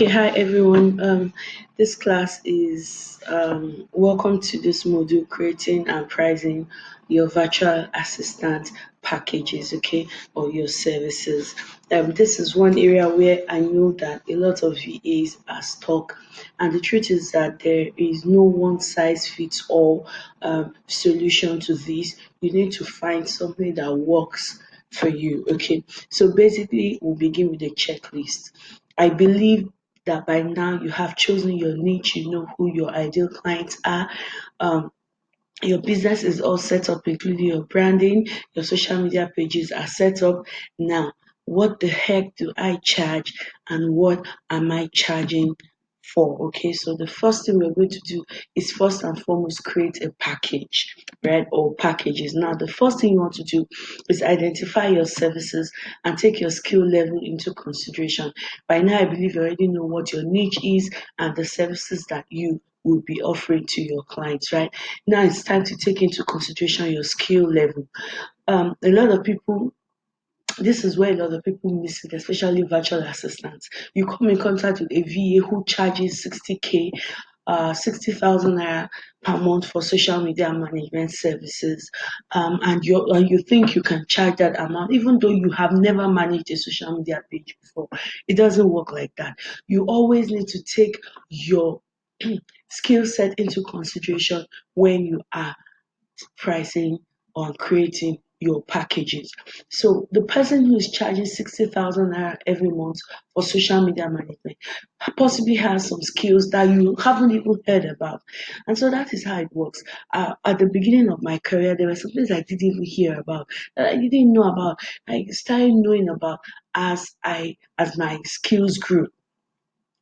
Okay, hi everyone. This class is welcome to this module creating and pricing your virtual assistant packages, okay, or your services. This is one area where I know that a lot of VAs are stuck, and the truth is that there is no one size fits all solution to this. You need to find something that works for you, okay. So basically, we'll begin with a checklist. I believe that by now you have chosen your niche, you know who your ideal clients are. Um, your business is all set up, including your branding, your social media pages are set up. Now, what the heck do I charge and what am I charging for? Okay, so the first thing we're going to do is first and foremost create a package, right? Or packages. Now, the first thing you want to do is identify your services and take your skill level into consideration. By now, I believe you already know what your niche is and the services that you will be offering to your clients, right? Now it's time to take into consideration your skill level. A lot of people, this is where a lot of people miss it, especially virtual assistants. You come in contact with a VA who charges 60K, 60,000 naira per month for social media management services, and you think you can charge that amount, even though you have never managed a social media page before. It doesn't work like that. You always need to take your skill set into consideration when you are pricing on creating your packages. So the person who is charging 60,000 naira every month for social media management possibly has some skills that you haven't even heard about. And so that is how it works. At the beginning of my career, there were some things I didn't even hear about, that I didn't know about. I started knowing about as my skills grew.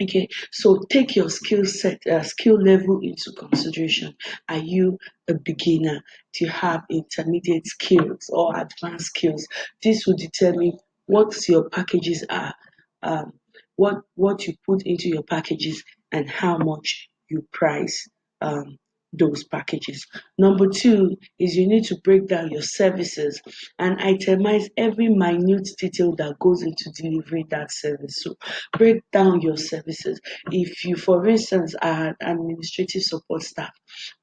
Okay, so take your skill set, skill level into consideration. Are you a beginner? Do you have intermediate skills or advanced skills? This will determine what your packages are, um, what you put into your packages, and how much you price um, those packages. Number two is you need to break down your services and itemize every minute detail that goes into delivering that service. So break down your services. If you, for instance, are an administrative support staff,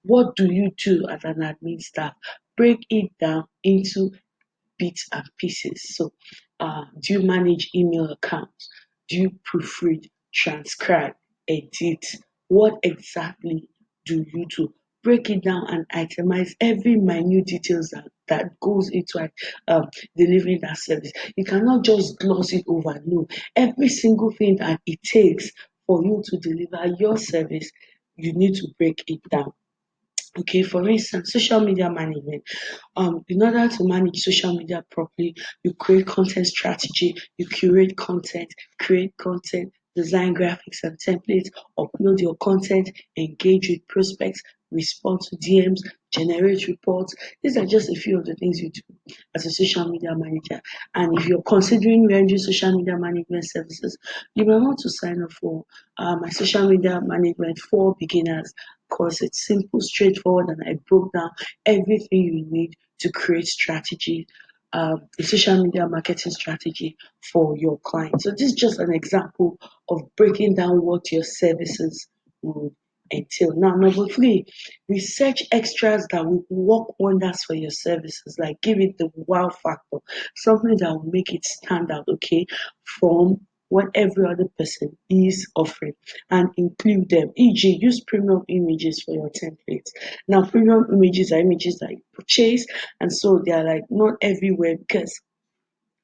what do you do as an admin staff? Break it down into bits and pieces. So, do you manage email accounts? Do you proofread, transcribe, edit? What exactly do you do? Break it down and itemize every minute details that goes into delivering that service. You cannot just gloss it over. No, every single thing that it takes for you to deliver your service, you need to break it down. Okay, for instance, social media management. In order to manage social media properly, you create content strategy, you curate content, create content, design graphics and templates, upload your content, engage with prospects, respond to DMs, generate reports. These are just a few of the things you do as a social media manager. And if you're considering rendering social media management services, you may want to sign up for my social media management for beginners course. It's simple, straightforward, and I broke down everything you need to create strategy, a social media marketing strategy for your client. So this is just an example of breaking down what your services will entail. Now, number three, research extras that will work wonders for your services, like give it the wow factor, something that will make it stand out, okay, from what every other person is offering, and include them. E.g., use premium images for your templates. Now, premium images are images that you purchase, and so they are like not everywhere because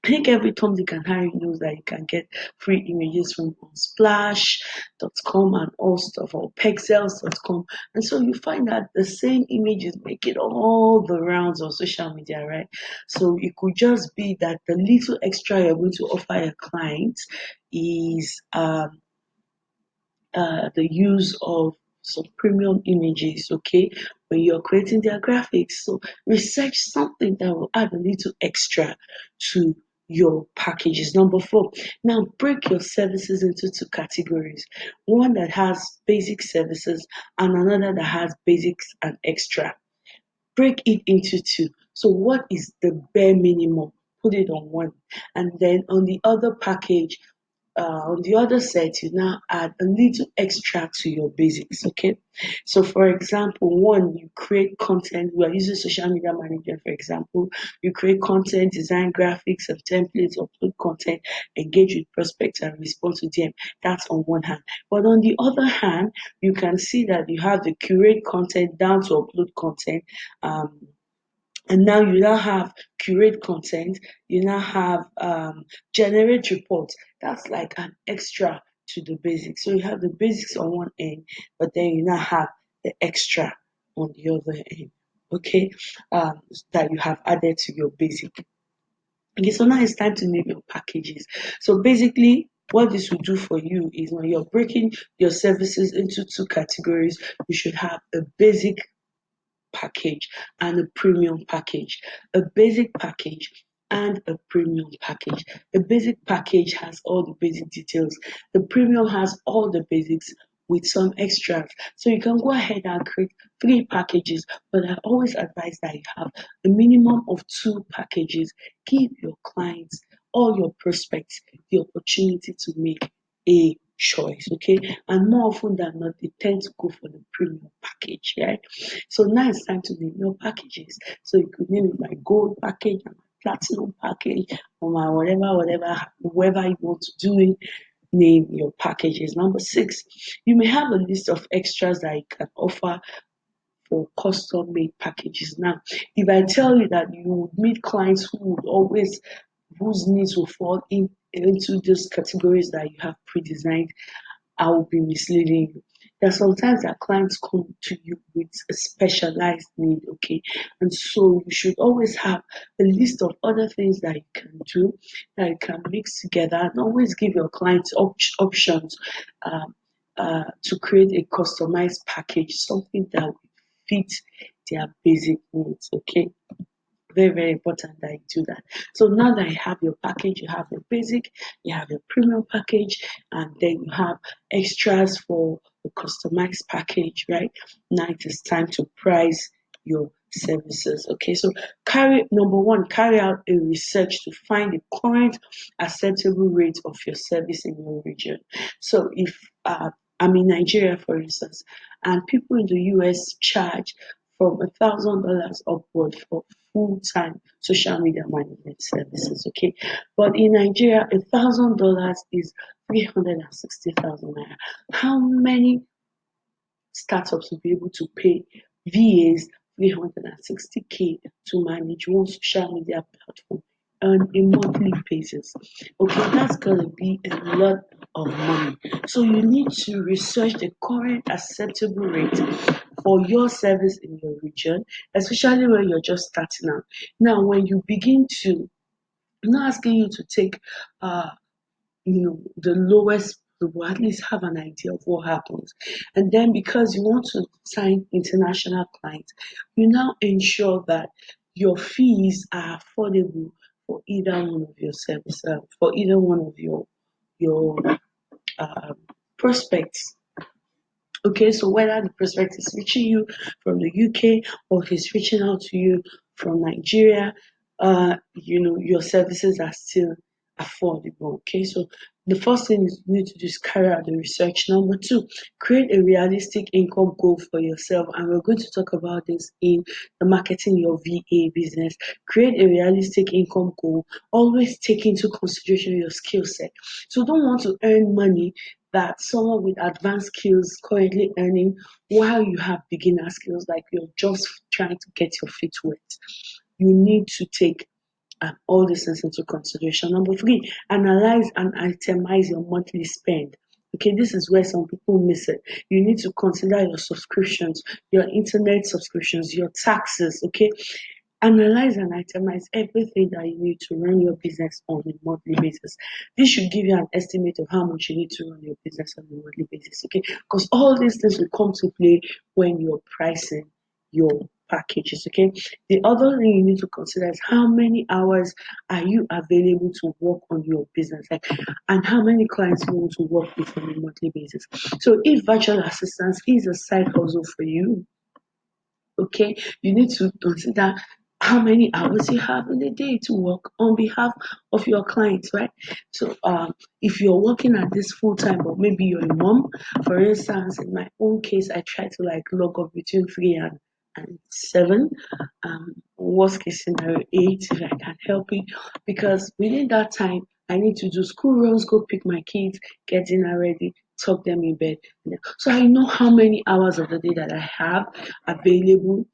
I think every Tom, Dick, and Harry knows that you can get free images from Splash.com and all stuff, or Pexels.com. And so you find that the same images make it all the rounds on social media, right? So it could just be that the little extra you're going to offer a client is the use of some premium images, okay, when you're creating their graphics. So research something that will add a little extra to your packages. Number four, now break your services into two categories, one that has basic services and another that has basics and extra. Break it into two. So what is the bare minimum? Put it on one, and then on the other package, on the other set, you now add a little extra to your basics. Okay, so for example, one, you create content. We are using social media management, for example. You create content, design graphics and templates, upload content, engage with prospects and respond to them. That's on one hand. But on the other hand, you can see that you have the curate content down to upload content. And now you now have curate content, you now have generate reports. That's like an extra to the basics. So you have the basics on one end, but then you now have the extra on the other end. Okay, that you have added to your basic. Okay, so now it's time to name your packages. So basically, what this will do for you is when you're breaking your services into two categories, you should have a basic package and a premium package. A basic package and a premium package. A basic package has all the basic details. The premium has all the basics with some extras. So you can go ahead and create three packages, but I always advise that you have a minimum of two packages. Give your clients, all your prospects, the opportunity to make a choice, okay? And more often than not, they tend to go for the premium package, right? So now it's time to name your packages. So you could name it my gold package, my platinum package, or my whatever you want to do it. Name your packages. Number six, you may have a list of extras that you can offer for custom made packages. Now, if I tell you that you would meet clients who would always whose needs will fall into those categories that you have pre-designed, I will be misleading you. There are sometimes that clients come to you with a specialized need, okay? And so you should always have a list of other things that you can do, that you can mix together, and always give your clients options um, to create a customized package, something that will fit their basic needs, okay? Very, very important that you do that. So now that you have your package, you have your basic, you have your premium package, and then you have extras for the customized package, right? Now it is time to price your services. Okay, so number one, carry out a research to find the current acceptable rate of your service in your region. So if I'm in Nigeria, for instance, and people in the US charge from $1,000 upward for full-time social media management services. Okay, but in Nigeria, $1,000 is 360,000 naira. How many startups will be able to pay VAs 360K to manage one social media platform on a monthly basis? Okay, that's gonna be a lot of money. So you need to research the current acceptable rate for your service in your region, especially when you're just starting out. Now, when you begin to, I'm not asking you to take uh the lowest possible, at least have an idea of what happens. And then because you want to sign international clients, you now ensure that your fees are affordable for either one of your services, for either one of your uh, prospects. Okay, so whether the prospect is reaching you from the UK or he's reaching out to you from Nigeria, your services are still affordable. Okay, so the first thing is you need to just carry out the research. Number two, create a realistic income goal for yourself. And we're going to talk about this in the marketing your VA business. Create a realistic income goal. Always take into consideration your skill set. So don't want to earn money that someone with advanced skills currently earning while you have beginner skills, like you're just trying to get your feet wet. You need to take all these things into consideration. Number three, analyze and itemize your monthly spend. Okay, this is where some people miss it. You need to consider your subscriptions, your internet subscriptions, your taxes. Okay, analyze and itemize everything that you need to run your business on a monthly basis. This should give you an estimate of how much you need to run your business on a monthly basis, okay? Because all these things will come to play when you're pricing your packages, okay? The other thing you need to consider is how many hours are you available to work on your business, like, and how many clients you want to work with on a monthly basis. So if virtual assistance is a side hustle for you, okay, you need to consider how many hours you have in a day to work on behalf of your clients, right? So if you're working at this full time, but maybe you're a mom, for instance, in my own case, I try to like log off between 3 and 7. Worst case scenario 8 if I can help it, because within that time I need to do school runs, go pick my kids, get dinner ready, tuck them in bed. So I know how many hours of the day that I have available